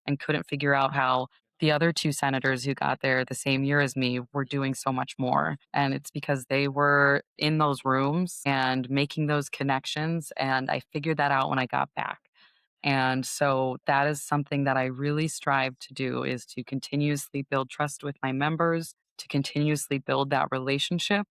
and couldn't figure out how the other two senators who got there the same year as me were doing so much more. And it's because they were in those rooms and making those connections. And I figured that out when I got back. And so that is something that I really strive to do is to continuously build trust with my members, to continuously build that relationship.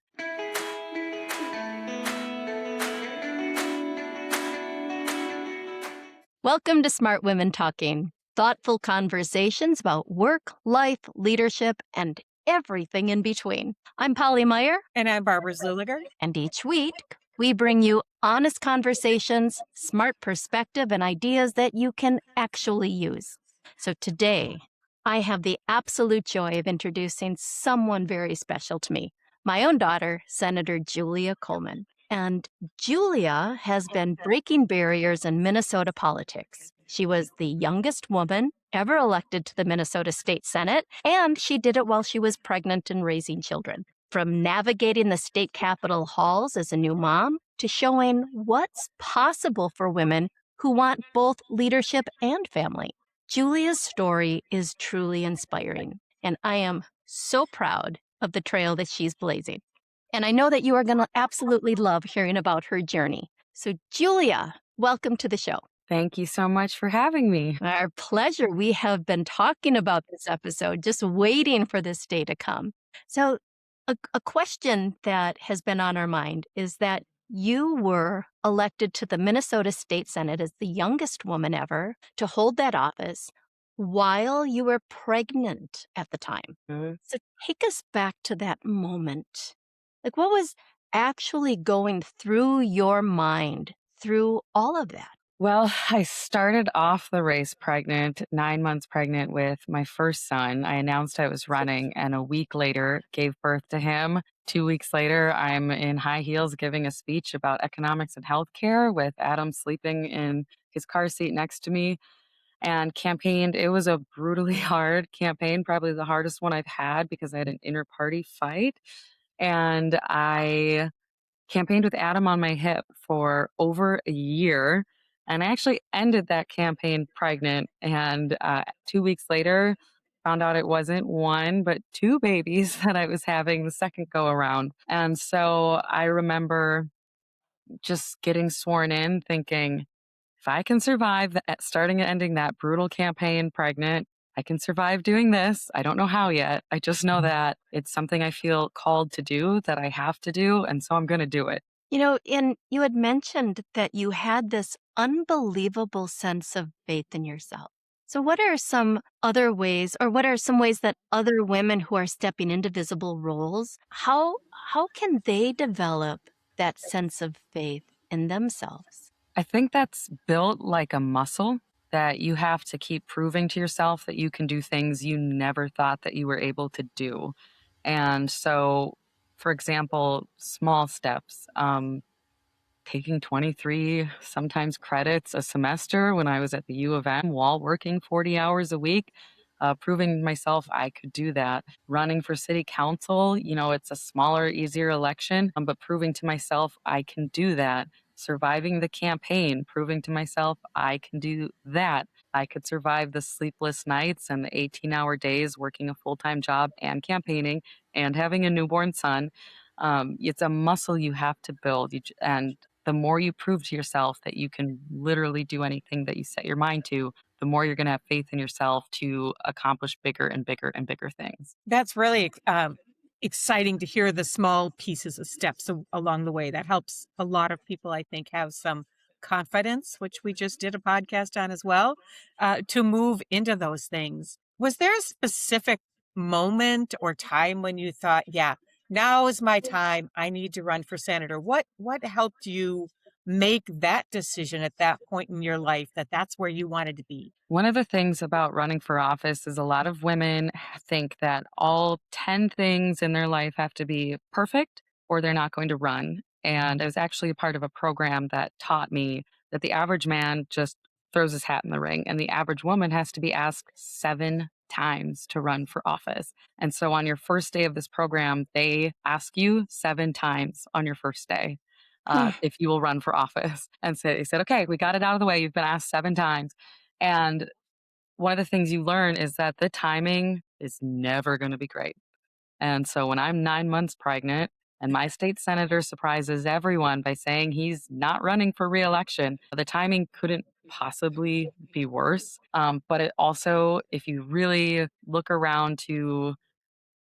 Welcome to Smart Women Talking, thoughtful conversations about work, life, leadership, and everything in between. I'm Polly Meyer, And I'm Barbara Zuliger. and each week we bring you honest conversations, smart perspective, and ideas that you can actually use. So today, I have the absolute joy of introducing someone very special to me, my own daughter, Senator Julia Coleman. And Julia has been breaking barriers in Minnesota politics. She was the youngest woman ever elected to the Minnesota State Senate, and she did it while she was pregnant and raising children. From navigating the state capitol halls as a new mom to showing what's possible for women who want both leadership and family. Julia's story is truly inspiring, and I am so proud of the trail that she's blazing. And I know that you are going to absolutely love hearing about her journey. So, Julia, welcome to the show. Thank you so much for having me. Our pleasure. We have been talking about this episode, just waiting for this day to come. So, a question that has been on our mind is that you were elected to the Minnesota State Senate as the youngest woman ever to hold that office while you were pregnant at the time. Mhm. So, take us back to that moment. Like, what was actually going through your mind through all of that? Well, I started off the race pregnant, 9 months pregnant with my first son. I announced I was running, and a week later gave birth to him. 2 weeks later, I'm in high heels giving a speech about economics and healthcare with Adam sleeping in his car seat next to me and campaigned. It was a brutally hard campaign, probably the hardest one I've had because I had an inter party fight. And I campaigned with Adam on my hip for over a year. And I actually ended that campaign pregnant. And 2 weeks later, found out it wasn't one, but two babies that I was having the second go around. And so I remember just getting sworn in thinking, if I can survive starting and ending that brutal campaign pregnant, I can survive doing this. I don't know how yet. I just know that it's something I feel called to do, that I have to do. And so I'm going to do it. And you had mentioned that you had this unbelievable sense of faith in yourself. So, what are some other ways, or what are some ways that other women who are stepping into visible roles, how can they develop that sense of faith in themselves? I think that's built like a muscle that you have to keep proving to yourself that you can do things you never thought that you were able to do. And so, for example, small steps. Taking 23 sometimes credits a semester when I was at the U of M while working 40 hours a week, proving myself I could do that. Running for city council, it's a smaller, easier election, but proving to myself I can do that. Surviving the campaign, proving to myself I can do that. I could survive the sleepless nights and the 18-hour days working a full-time job and campaigning and having a newborn son. It's a muscle you have to build. And the more you prove to yourself that you can literally do anything that you set your mind to, the more you're going to have faith in yourself to accomplish bigger and bigger and bigger things. That's really exciting to hear the small pieces of steps along the way. That helps a lot of people, I think, have some confidence, which we just did a podcast on as well, to move into those things. Was there a specific moment or time when you thought, yeah, now is my time. I need to run for senator? What helped you make that decision at that point in your life that that's where you wanted to be? One of the things about running for office is a lot of women think that all 10 things in their life have to be perfect or they're not going to run. And I was actually a part of a program that taught me that the average man just throws his hat in the ring and the average woman has to be asked 7 times to run for office. And so on your first day of this program, they ask you 7 times on your first day. If you will run for office. And so they said, okay, we got it out of the way. You've been asked 7 times. And one of the things you learn is that the timing is never going to be great. And so when I'm 9 months pregnant and my state senator surprises everyone by saying he's not running for reelection, the timing couldn't possibly be worse. But it also, if you really look around to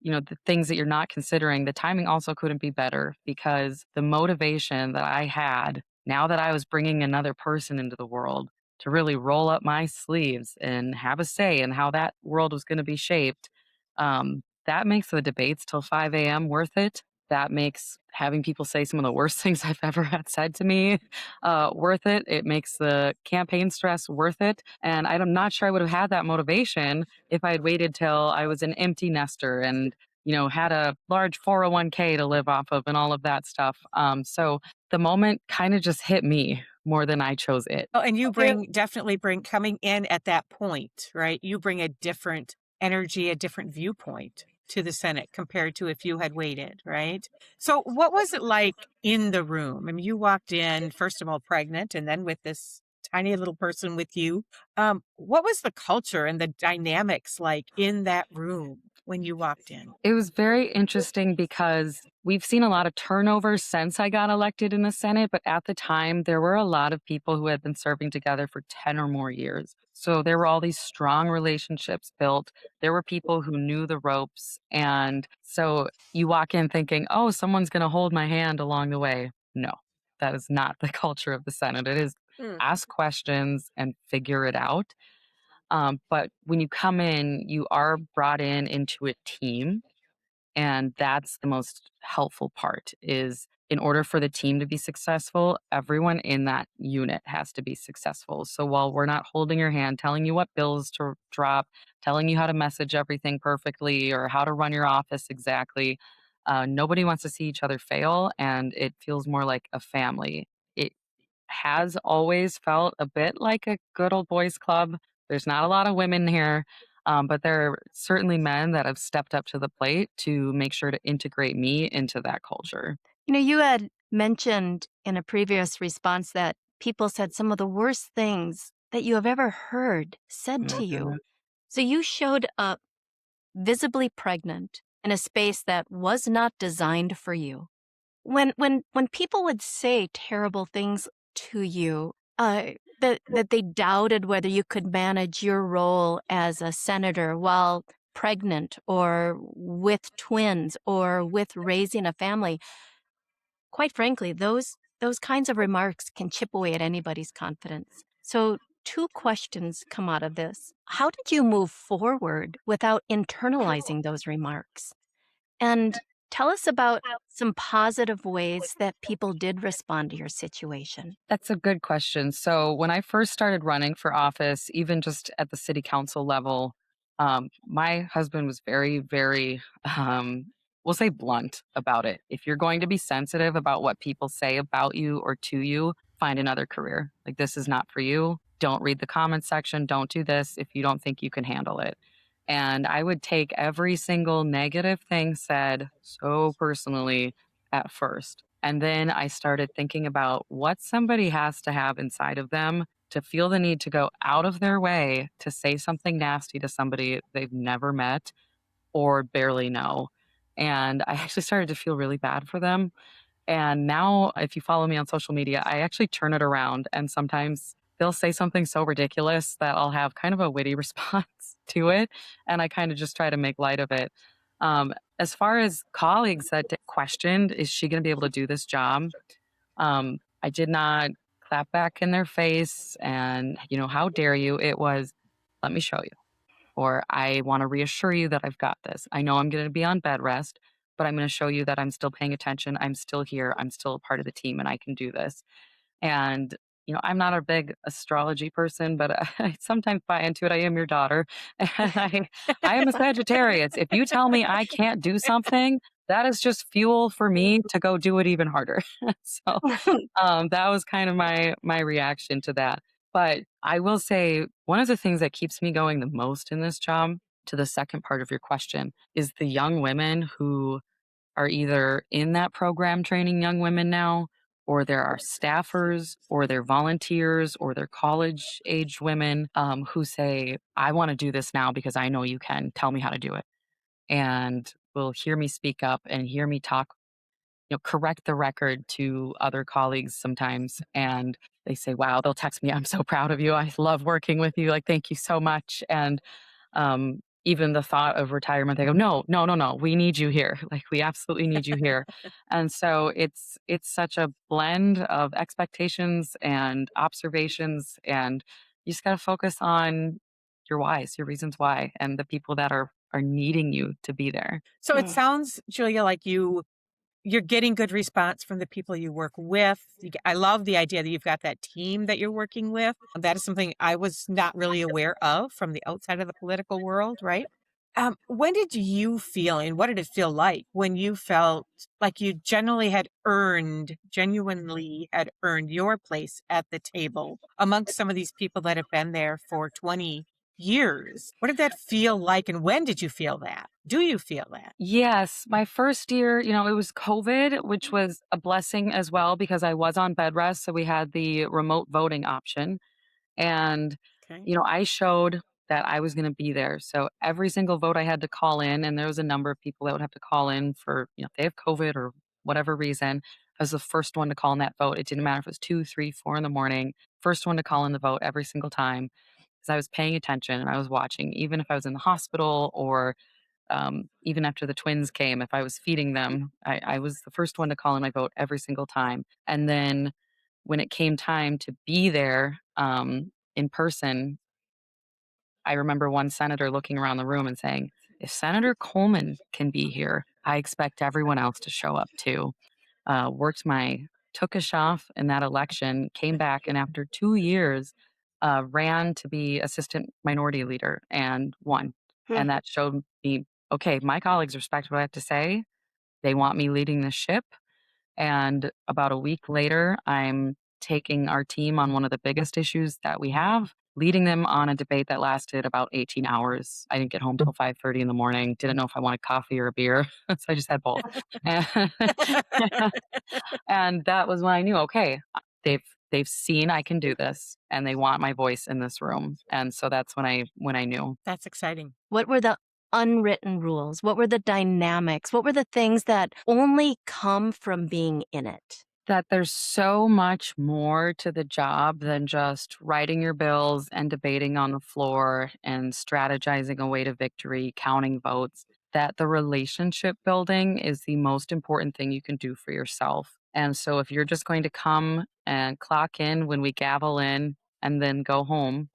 the things that you're not considering, the timing also couldn't be better because the motivation that I had now that I was bringing another person into the world to really roll up my sleeves and have a say in how that world was going to be shaped, that makes the debates till 5 a.m. worth it. That makes having people say some of the worst things I've ever had said to me worth it. It makes the campaign stress worth it. And I'm not sure I would have had that motivation if I had waited till I was an empty nester and had a large 401k to live off of and all of that stuff. So the moment kind of just hit me more than I chose it. Oh, and you definitely bring coming in at that point, right? You bring a different energy, a different viewpoint to the Senate compared to if you had waited, right? So what was it like in the room? I mean, you walked in, first of all, pregnant, and then with this tiny little person with you. What was the culture and the dynamics like in that room when you walked in? It was very interesting because we've seen a lot of turnover since I got elected in the Senate, but at the time, there were a lot of people who had been serving together for 10 or more years. So there were all these strong relationships built. There were people who knew the ropes. And so you walk in thinking, oh, someone's going to hold my hand along the way. No, that is not the culture of the Senate. It is ask questions and figure it out. But when you come in, you are brought in into a team, and that's the most helpful part is in order for the team to be successful, everyone in that unit has to be successful. So while we're not holding your hand, telling you what bills to drop, telling you how to message everything perfectly or how to run your office exactly, nobody wants to see each other fail, and it feels more like a family. It has always felt a bit like a good old boys club. There's not a lot of women here, but there are certainly men that have stepped up to the plate to make sure to integrate me into that culture. You had mentioned in a previous response that people said some of the worst things that you have ever heard said to you. Mhm. So you showed up visibly pregnant in a space that was not designed for you. When people would say terrible things to you, that they doubted whether you could manage your role as a senator while pregnant or with twins or with raising a family, quite frankly, those kinds of remarks can chip away at anybody's confidence. So two questions come out of this. How did you move forward without internalizing those remarks? And tell us about some positive ways that people did respond to your situation. That's a good question. So, when I first started running for office, even just at the city council level, my husband was very, very, we'll say blunt about it. If you're going to be sensitive about what people say about you or to you, find another career. Like, this is not for you. Don't read the comment section. Don't do this if you don't think you can handle it. And I would take every single negative thing said so personally at first. And then I started thinking about what somebody has to have inside of them to feel the need to go out of their way to say something nasty to somebody they've never met or barely know. And I actually started to feel really bad for them. And now, if you follow me on social media, I actually turn it around. And sometimes they'll say something so ridiculous that I'll have kind of a witty response to it. And I kind of just try to make light of it. As far as colleagues that questioned, is she going to be able to do this job? I did not clap back in their face and, how dare you? It was, let me show you. Or I want to reassure you that I've got this. I know I'm going to be on bed rest, but I'm going to show you that I'm still paying attention. I'm still here. I'm still a part of the team and I can do this. And, I'm not a big astrology person, but I sometimes buy into it. I am your daughter. And I am a Sagittarius. If you tell me I can't do something, that is just fuel for me to go do it even harder. So that was kind of my reaction to that. But I will say one of the things that keeps me going the most in this job, to the second part of your question, is the young women who are either in that program training young women now or there are staffers, or they're volunteers, or they're college aged women who say, I want to do this now because I know you can. Tell me how to do it. And will hear me speak up and hear me talk, correct the record to other colleagues sometimes. And they say, wow, they'll text me, I'm so proud of you. I love working with you. Like, thank you so much. And even the thought of retirement, they go, no, no, no, no, we need you here. Like, we absolutely need you here. And so it's such a blend of expectations and observations. And you just got to focus on your whys, your reasons why, and the people that are needing you to be there. So it sounds, Julia, like you're getting good response from the people you work with. I love the idea that you've got that team that you're working with. That is something I was not really aware of from the outside of the political world, right? When did you feel, and what did it feel like when you felt like you genuinely had earned your place at the table amongst some of these people that have been there for 20 years? What did that feel like, and when did you feel that? Do you feel that? Yes, my first year, it was COVID, which was a blessing as well because I was on bed rest. So we had the remote voting option. And, Okay. I showed that I was going to be there. So every single vote I had to call in, and there was a number of people that would have to call in for, if they have COVID or whatever reason. I was the first one to call in that vote. It didn't matter if it was 2, 3, 4 in the morning, first one to call in the vote every single time because I was paying attention and I was watching, even if I was in the hospital or even after the twins came, if I was feeding them, I was the first one to call in my vote every single time. And then when it came time to be there in person, I remember one senator looking around the room and saying, if Senator Coleman can be here, I expect everyone else to show up too. Worked my Tookish off in that election, came back, and after 2 years, ran to be assistant minority leader and won. And that showed me, okay, my colleagues respect what I have to say. They want me leading the ship. And about a week later, I'm taking our team on one of the biggest issues that we have, leading them on a debate that lasted about 18 hours. I didn't get home till 5:30 in the morning. Didn't know if I wanted coffee or a beer, so I just had both. And, and that was when I knew, okay, they've seen I can do this, and they want my voice in this room. And so that's when I knew. That's exciting. What were the unwritten rules? What were the dynamics? What were the things that only come from being in it? That there's so much more to the job than just writing your bills and debating on the floor and strategizing a way to victory, counting votes. That the relationship building is the most important thing you can do for yourself. And so if you're just going to come and clock in when we gavel in and then go home,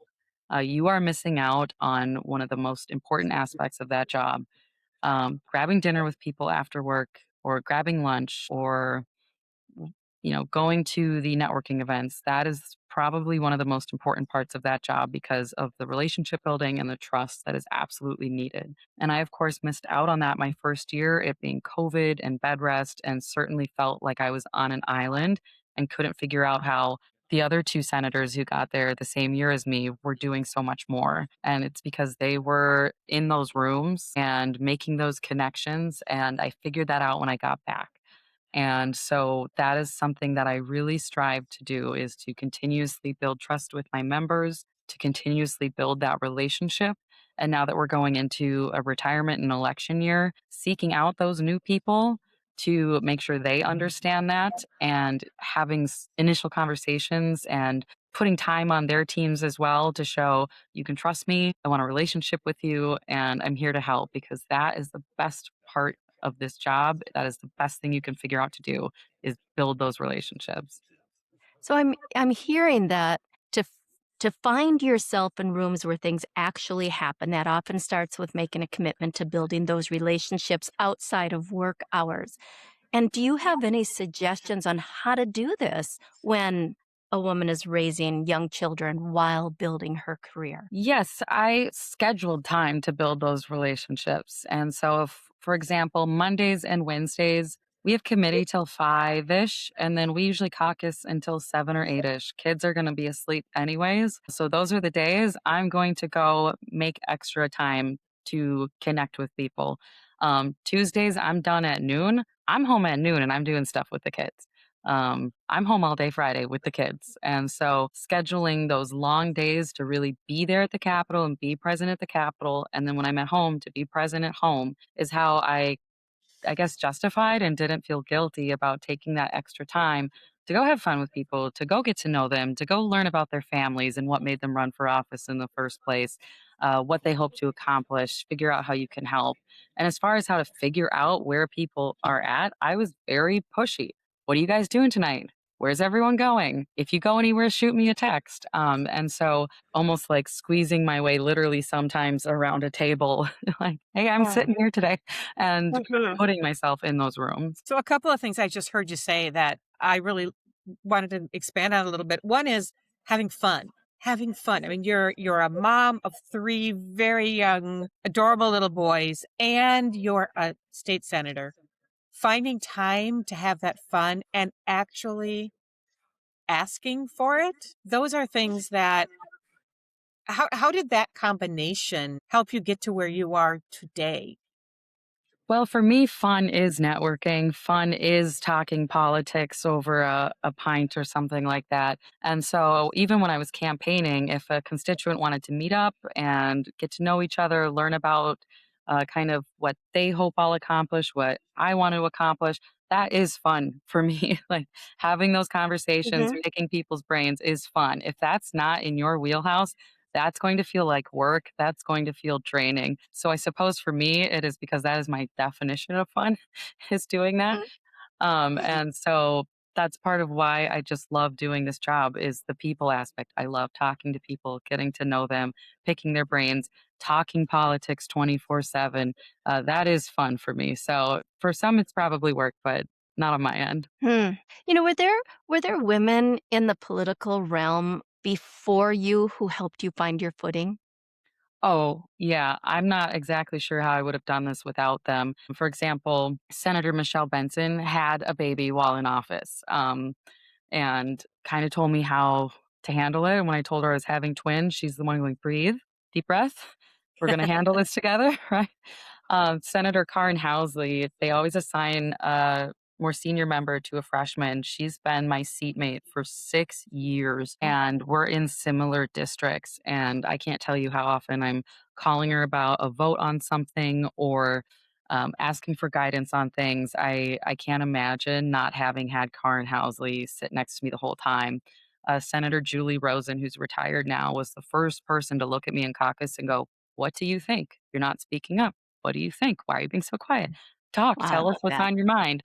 you are missing out on one of the most important aspects of that job. Grabbing dinner with people after work, or grabbing lunch, or going to the networking events, that is probably one of the most important parts of that job because of the relationship building and the trust that is absolutely needed. And I, of course, missed out on that my first year, it being COVID and bed rest, and certainly felt like I was on an island and couldn't figure out how the other two senators who got there the same year as me were doing so much more. And it's because they were in those rooms and making those connections. And I figured that out when I got back. And so that is something that I really strive to do, is to continuously build trust with my members, to continuously build that relationship. And now that we're going into a retirement and election year, seeking out those new people to make sure they understand that, and having initial conversations and putting time on their teams as well to show you can trust me. I want a relationship with you and I'm here to help, because that is the best part of this job. That is the best thing you can figure out to do, is build those relationships. So I'm hearing that to to find yourself in rooms where things actually happen, that often starts with making a commitment to building those relationships outside of work hours. And do you have any suggestions on how to do this when a woman is raising young children while building her career? Yes, I scheduled time to build those relationships. And so, if, for example, Mondays and Wednesdays, we have committee till 5-ish, and then we usually caucus until 7 or 8-ish. Kids are going to be asleep anyways. So, those are the days I'm going to go make extra time to connect with people. Tuesdays, I'm done at noon. I'm home at noon and I'm doing stuff with the kids. I'm home all day Friday with the kids. And so scheduling those long days to really be there at the Capitol and be present at the Capitol. And then when I'm at home to be present at home is how I guess, justified and didn't feel guilty about taking that extra time to go have fun with people, to go get to know them, to go learn about their families and what made them run for office in the first place, what they hope to accomplish, figure out how you can help. And as far as how to figure out where people are at, I was very pushy. What are you guys doing tonight? Where's everyone going? If you go anywhere, shoot me a text. And so almost like squeezing my way literally sometimes around a table, like, hey, I'm Oh. sitting here today. And Mhm. putting myself in those rooms. So a couple of things I just heard you say that I really wanted to expand on a little bit. One is having fun. Having fun. I mean, you're a mom of three very young, adorable little boys, and you're a state senator. Finding time to have that fun and actually asking for it. Those are things that how did that combination help you get to where you are today? Well, for me, fun is networking. Fun is talking politics over a pint or something like that. And so, even when I was campaigning, if a constituent wanted to meet up and get to know each other, learn about kind of what they hope I'll accomplish, what I want to accomplish, that is fun for me. Like having those conversations, Mhm. picking people's brains is fun. If that's not in your wheelhouse, that's going to feel like work. That's going to feel draining. So I suppose for me, it is because that is my definition of fun is doing that. And so that's part of why I just love doing this job is the people aspect. I love talking to people, getting to know them, picking their brains, talking politics 24/7. That is fun for me. So for some, it's probably work, but not on my end. Hmm. You know, were there women in the political realm before you who helped you find your footing? Oh, yeah. I'm not exactly sure how I would have done this without them. For example, Senator Michelle Benson had a baby while in office, and kind of told me how to handle it. And when I told her I was having twins, she's the one going, breathe, deep breath. We're going to handle this together, right? Senator Karin Housley, they always assign a more senior member to a freshman. She's been my seatmate for 6 years, and we're in similar districts. And I can't tell you how often I'm calling her about a vote on something or asking for guidance on things. I can't imagine not having had Karin Housley sit next to me the whole time. Senator Julie Rosen, who's retired now, was the first person to look at me in caucus and go, "What do you think? You're not speaking up. What do you think? Why are you being so quiet? Talk, Wow, I tell us love what's that. on your mind."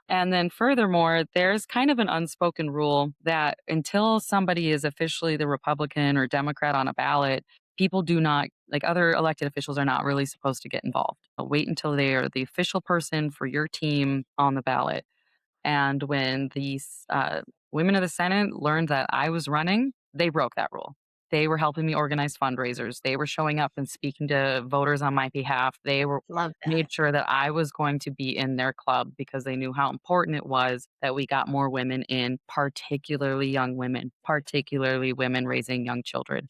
And then furthermore, there's kind of an unspoken rule that until somebody is officially the Republican or Democrat on a ballot, people do not, like other elected officials, are not really supposed to get involved. Wait until they are the official person for your team on the ballot. And when these women of the Senate learned that I was running, they broke that rule. They were helping me organize fundraisers. They were showing up and speaking to voters on my behalf. They were Love that. made sure that I was going to be in their club because they knew how important it was that we got more women in, particularly young women, particularly women raising young children.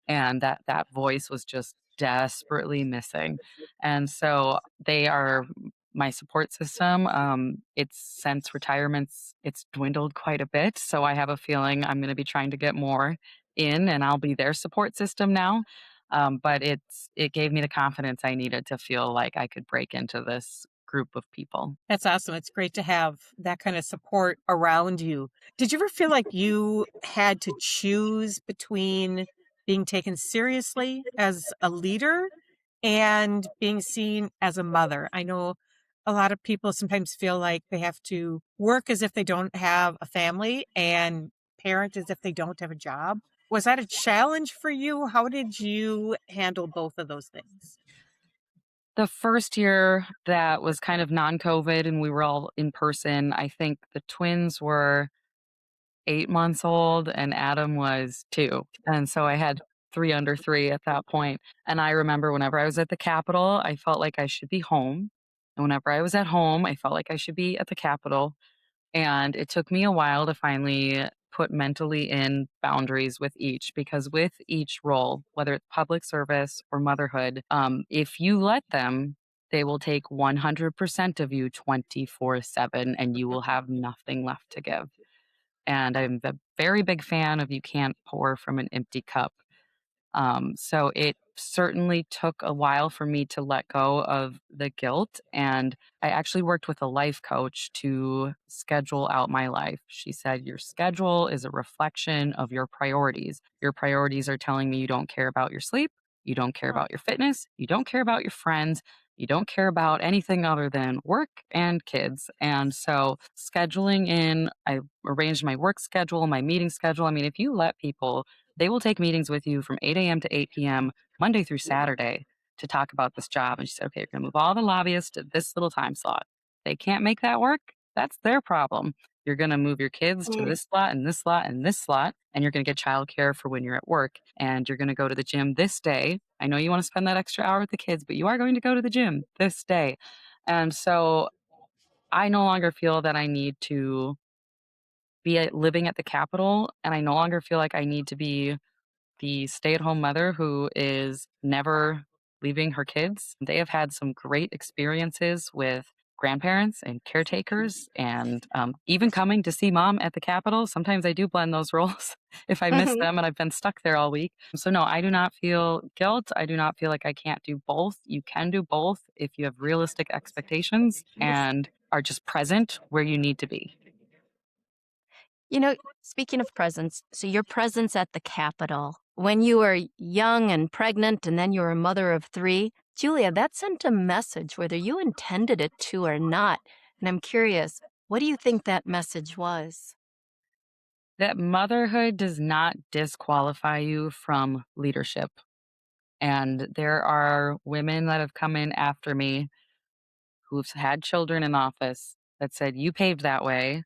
And that voice was just desperately missing. And so they are my support system. It's since retirements, it's dwindled quite a bit. So I have a feeling I'm going to be trying to get more in, and I'll be their support system now. But it gave me the confidence I needed to feel like I could break into this group of people. That's awesome. It's great to have that kind of support around you. Did you ever feel like you had to choose between being taken seriously as a leader and being seen as a mother? I know a lot of people sometimes feel like they have to work as if they don't have a family and parent as if they don't have a job. Was that a challenge for you? How did you handle both of those things? The first year that was kind of non-COVID and we were all in person, I think the twins were 8 months old and Adam was 2, and so I had 3 under 3 at that point, and I remember whenever I was at the Capitol, I felt like I should be home, and whenever I was at home, I felt like I should be at the Capitol, and it took me a while to finally put mentally in boundaries with each because with each role, whether it's public service or motherhood, if you let them, they will take 100% of you 24/7 and you will have nothing left to give. And I'm a very big fan of you can't pour from an empty cup. So it certainly took a while for me to let go of the guilt. And I actually worked with a life coach to schedule out my life. She said, your schedule is a reflection of your priorities. Your priorities are telling me you don't care about your sleep, you don't care Oh, about your fitness, you don't care about your friends. You don't care about anything other than work and kids. And so, scheduling in, I arranged my work schedule, my meeting schedule. I mean, if you let people, they will take meetings with you from 8 a.m. to 8 p.m., Monday through Saturday, to talk about this job. And she said, okay, you're going to move all the lobbyists to this little time slot. They can't make that work. That's their problem. You're going to move your kids to this slot and this slot and this slot, and you're going to get childcare for when you're at work. And you're going to go to the gym this day. I know you want to spend that extra hour with the kids, but you are going to go to the gym this day. And so I no longer feel that I need to be living at the Capitol, and I no longer feel like I need to be the stay-at-home mother who is never leaving her kids. They have had some great experiences with grandparents and caretakers and, even coming to see mom at the Capitol. Sometimes I do blend those roles if I miss them and I've been stuck there all week. So, no, I do not feel guilt. I do not feel like I can't do both. You can do both if you have realistic expectations and are just present where you need to be. You know, speaking of presence, so your presence at the Capitol, when you were young and pregnant and then you were a mother of three, Julia, that sent a message whether you intended it to or not. And I'm curious, what do you think that message was? That motherhood does not disqualify you from leadership. And there are women that have come in after me who've had children in office that said, you paved that way.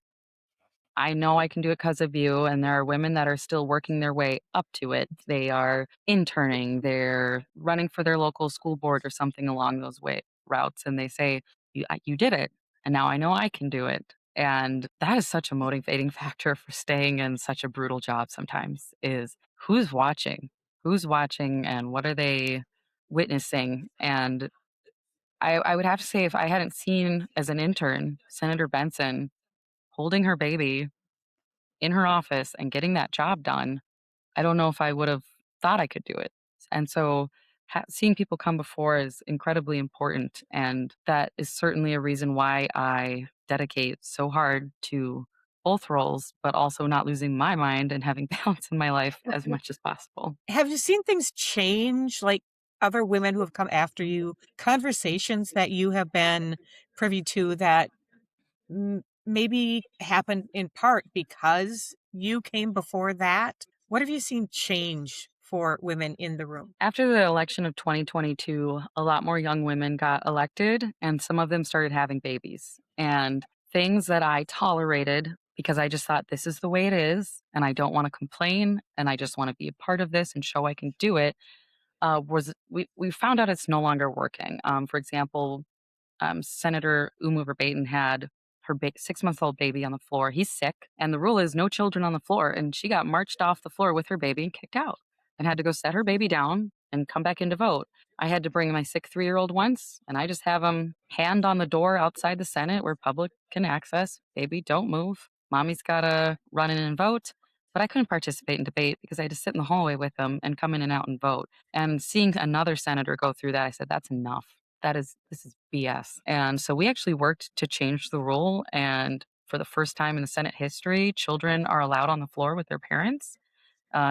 I know I can do it because of you. And there are women that are still working their way up to it. They are interning, they're running for their local school board or something along those routes. And they say, you did it. And now I know I can do it. And that is such a motivating factor for staying in such a brutal job sometimes is who's watching? Who's watching and what are they witnessing? And I would have to say, if I hadn't seen as an intern, Senator Benson holding her baby in her office and getting that job done, I don't know if I would have thought I could do it. And so seeing people come before is incredibly important. And that is certainly a reason why I dedicate so hard to both roles, but also not losing my mind and having balance in my life as much as possible. have you seen things change, like other women who have come after you, conversations that you have been privy to that maybe happened in part because you came before that? What have you seen change for women in the room? After the election of 2022, a lot more young women got elected, and some of them started having babies. And things that I tolerated because I just thought this is the way it is, and I don't want to complain, and I just want to be a part of this and show I can do it. Was we found out it's no longer working. For example, Senator Verbatim had her 6-month-old baby on the floor. He's sick, and the rule is no children on the floor. And she got marched off the floor with her baby and kicked out, and had to go set her baby down and come back in to vote. I had to bring my sick 3-year-old once, and I just have him hand on the door outside the Senate where public can access. Baby, don't move. Mommy's gotta run in and vote. But I couldn't participate in debate because I had to sit in the hallway with them and come in and out and vote. And seeing another senator go through that, I said, that's enough. This is BS. And so we actually worked to change the rule. And for the first time in the Senate history, children are allowed on the floor with their parents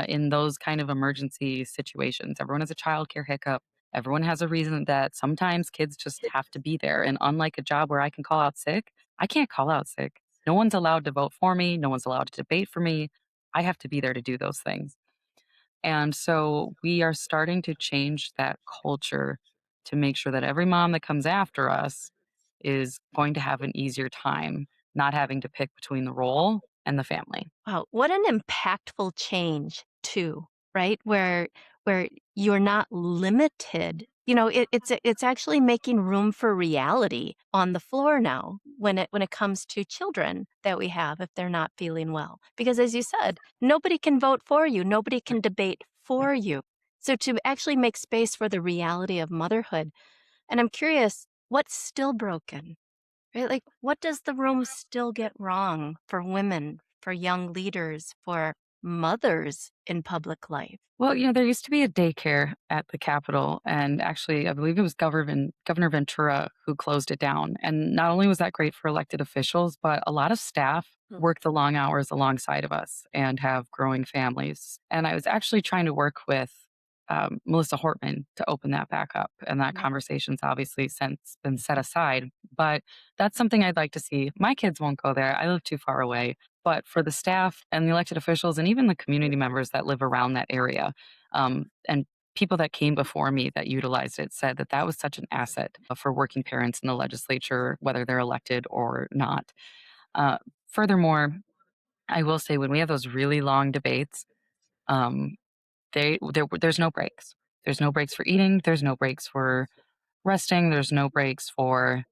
in those kind of emergency situations. Everyone has a childcare hiccup. Everyone has a reason that sometimes kids just have to be there. And unlike a job where I can call out sick, I can't call out sick. No one's allowed to vote for me. No one's allowed to debate for me. I have to be there to do those things. And so we are starting to change that culture to make sure that every mom that comes after us is going to have an easier time not having to pick between the role and the family. Wow, what an impactful change too, right? Where you're not limited. You know, it's actually making room for reality on the floor now when it comes to children that we have if they're not feeling well. Because as you said, nobody can vote for you, nobody can debate for you. So to actually make space for the reality of motherhood, and I'm curious, what's still broken? Right? Like, what does the room still get wrong for women for young leaders, for mothers in public life? Well, there used to be a daycare at the Capitol, and actually, I believe it was Governor Ventura who closed it down. And not only was that great for elected officials, but a lot of staff work the long hours alongside of us and have growing families. And I was actually trying to work with Melissa Hortman to open that back up, and that conversation's obviously since been set aside. But that's something I'd like to see. My kids won't go there; I live too far away, but for the staff and the elected officials and even the community members that live around that area, and people that came before me that utilized it said that that was such an asset for working parents in the legislature, whether they're elected or not. Uh, Furthermore, I will say when we have those really long debates, um, there's no breaks. There's no breaks for eating. There's no breaks for resting. There's no breaks for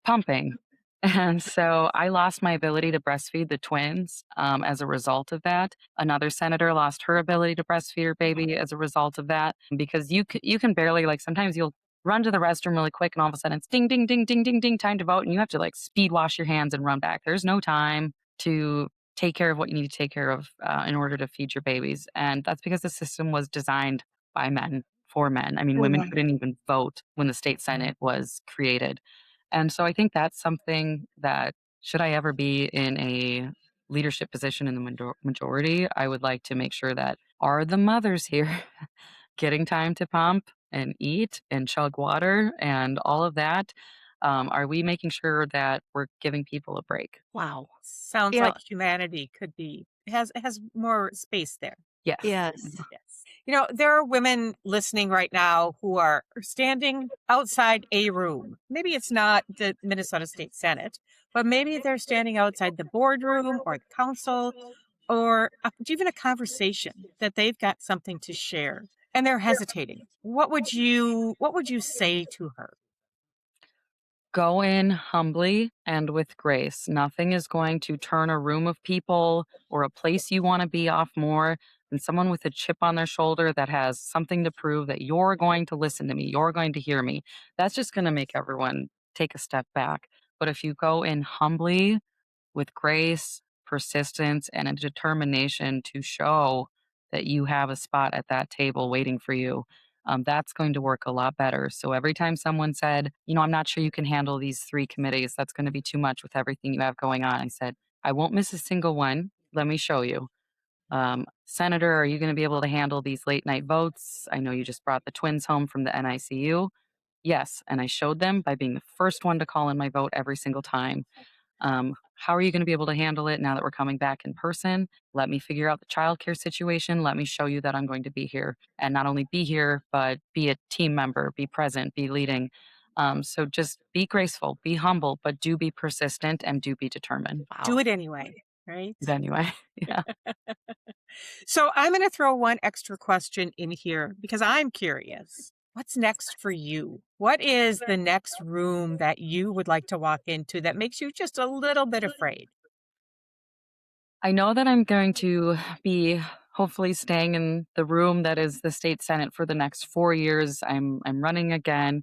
pumping. And so I lost my ability to breastfeed the twins as a result of that. Another senator lost her ability to breastfeed her baby as a result of that because you can barely, like, sometimes you'll run to the restroom really quick and all of a sudden it's ding ding ding ding ding ding, time to vote, and you have to like speed wash your hands and run back. There's no time to take care of what you need to take care of in order to feed your babies, and that's because the system was designed by men for men. I mean, women couldn't even vote when the state senate was created. And so I think that's something that, should I ever be in a leadership position in the majority, I would like to make sure that, are the mothers here getting time to pump and eat and chug water and all of that? Are we making sure that we're giving people a break? Wow. Sounds Yeah. like humanity could be has more space there. Yes. Yes. Yes. There are women listening right now who are standing outside a room. Maybe it's not the Minnesota State Senate, but maybe they're standing outside the boardroom or the council or even a conversation that they've got something to share and they're hesitating. What would you say to her? Go in humbly and with grace. Nothing is going to turn a room of people or a place you want to be off more than someone with a chip on their shoulder that has something to prove that you're going to listen to me, you're going to hear me. That's just going to make everyone take a step back. But if you go in humbly with grace, persistence, and a determination to show that you have a spot at that table waiting for you, that's going to work a lot better. So every time someone said, I'm not sure you can handle these 3 committees, that's going to be too much with everything you have going on, I said, I won't miss a single one. Let me show you. Senator, are you going to be able to handle these late night votes? I know you just brought the twins home from the NICU. Yes. And I showed them by being the first one to call in my vote every single time. How are you going to be able to handle it now that we're coming back in person? Let me figure out the childcare situation. Let me show you that I'm going to be here, and not only be here, but be a team member, be present, be leading. So just be graceful, be humble, but do be persistent and do be determined. Do Wow. it anyway, right? Anyway, yeah. So I'm going to throw one extra question in here because I'm curious. What's next for you? What is the next room that you would like to walk into that makes you just a little bit afraid? I know that I'm going to be hopefully staying in the room that is the state senate for the next 4 years. I'm running again.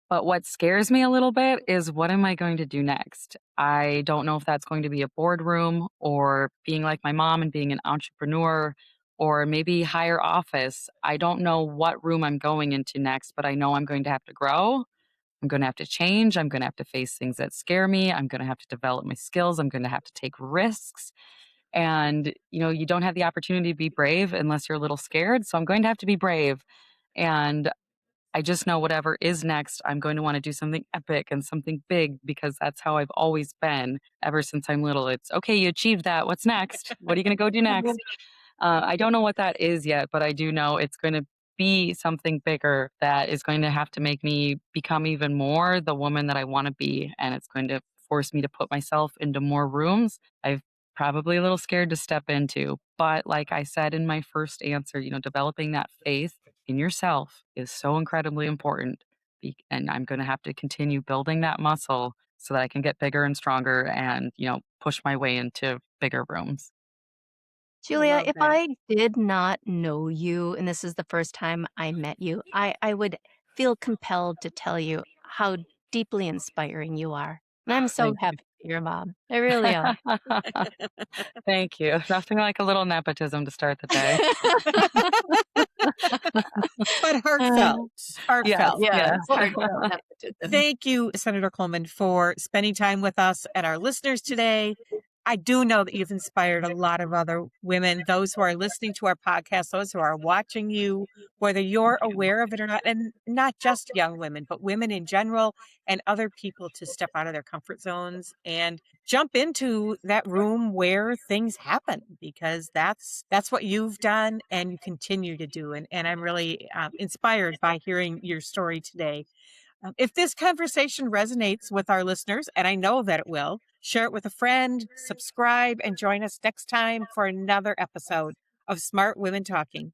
But what scares me a little bit is, what am I going to do next? I don't know if that's going to be a boardroom or being like my mom and being an entrepreneur or maybe higher office. I don't know what room I'm going into next, but I know I'm going to have to grow. I'm going to have to change. I'm going to have to face things that scare me. I'm going to have to develop my skills. I'm going to have to take risks. And, you don't have the opportunity to be brave unless you're a little scared. So I'm going to have to be brave. And I just know whatever is next, I'm going to want to do something epic and something big because that's how I've always been ever since I'm little. It's okay, you achieved that. What's next? What are you going to go do next? I don't know what that is yet, but I do know it's going to be something bigger that is going to have to make me become even more the woman that I want to be. And it's going to force me to put myself into more rooms I've probably a little scared to step into. But like I said in my first answer, developing that faith in yourself is so incredibly important. And I'm going to have to continue building that muscle so that I can get bigger and stronger and, push my way into bigger rooms. I Julia, love if that. I did not know you and this is the first time I met you, I would feel compelled to tell you how deeply inspiring you are. And I'm so Thank happy. you. Your mom. They really are. Thank you. Nothing like a little nepotism to start the day. But heartfelt, Yes, heartfelt. Yeah, yes. it's heartfelt nepotism. Thank you, Senator Coleman, for spending time with us and our listeners today. I do know that you've inspired a lot of other women, those who are listening to our podcast, those who are watching you, whether you're aware of it or not, and not just young women, but women in general and other people to step out of their comfort zones and jump into that room where things happen, because that's what you've done and you continue to do. And I'm really inspired by hearing your story today. If this conversation resonates with our listeners, and I know that it will, share it with a friend, subscribe, and join us next time for another episode of Smart Women Talking.